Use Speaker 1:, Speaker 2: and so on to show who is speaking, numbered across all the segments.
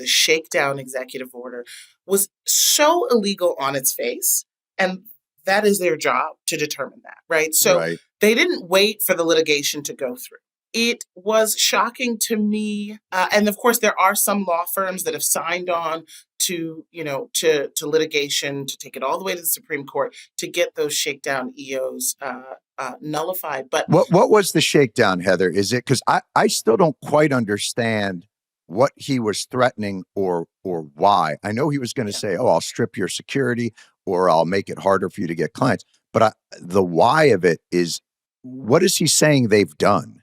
Speaker 1: the shakedown executive order, was so illegal on its face. And that is their job to determine that, right? So
Speaker 2: Right.
Speaker 1: they didn't wait for the litigation to go through. It was shocking to me. And of course, there are some law firms that have signed on to litigation, to take it all the way to the Supreme Court to get those shakedown EOs nullified. But
Speaker 2: What was the shakedown, Heather? Is it because I still don't quite understand what he was threatening or why. I know he was going to
Speaker 1: yeah,
Speaker 2: say, "Oh, I'll strip your security or I'll make it harder for you to get clients." But the why of it is, what is he saying they've done?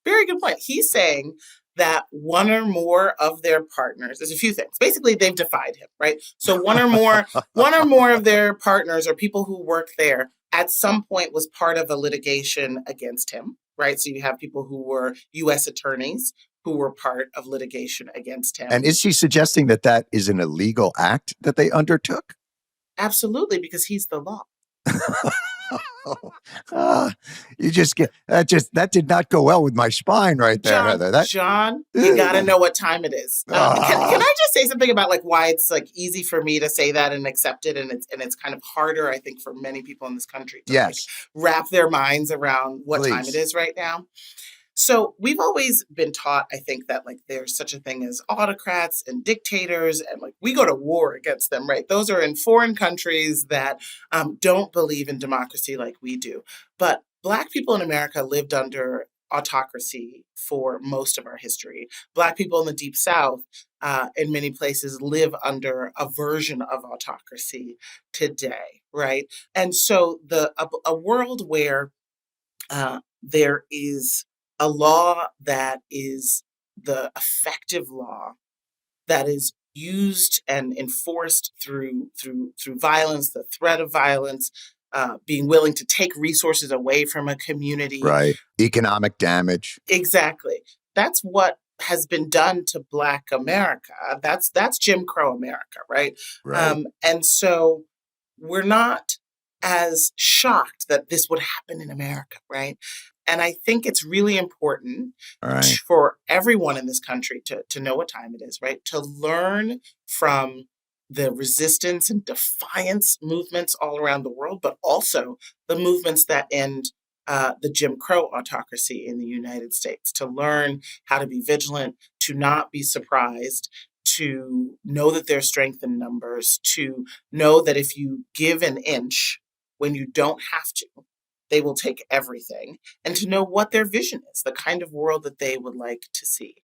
Speaker 1: very good point. He's saying that one or more of their partners, there's a few things. Basically, they've defied him, right? So one or more of their partners or people who work there at some point was part of a litigation against him, right? So you have people who were U.S. attorneys who were part of litigation against
Speaker 2: And
Speaker 1: him.
Speaker 2: is he suggesting that that is an illegal act that they undertook?
Speaker 1: Absolutely, because he's the law.
Speaker 2: Ah, you just get that did not go well with my spine right there,
Speaker 1: John,
Speaker 2: Heather. That
Speaker 1: John, you got to know what time it is. Can
Speaker 2: ah,
Speaker 1: I just say something about like why it's like easy for me to say that and accept it, and it's kind of harder, I think, for many people in this country to like
Speaker 2: yes,
Speaker 1: wrap their minds around what time it
Speaker 2: please.
Speaker 1: is right now. So we've always been taught, I think, that like there's such a thing as autocrats and dictators, and like we go to war against them, right? Those are in foreign countries that don't believe in democracy like we do. But Black people in America lived under autocracy for most of our history. Black people in the Deep South, in many places, live under a version of autocracy today, right? And so a world where there is a law that is the effective law that is used and enforced through violence, the threat of violence, being willing to take resources away from a community.
Speaker 2: Right. Economic damage.
Speaker 1: Exactly. That's what has been done to Black America. That's Jim Crow America, right?
Speaker 2: Right.
Speaker 1: And so we're not as shocked that this would happen in America, right? And I think it's really important
Speaker 2: All right.
Speaker 1: for everyone in this country to know what time it is, right? To learn from the resistance and defiance movements all around the world, but also the movements that end the Jim Crow autocracy in the United States, to learn how to be vigilant, to not be surprised, to know that there's strength in numbers, to know that if you give an inch when you don't have to, they will take everything, and to know what their vision is, the kind of world that they would like to see.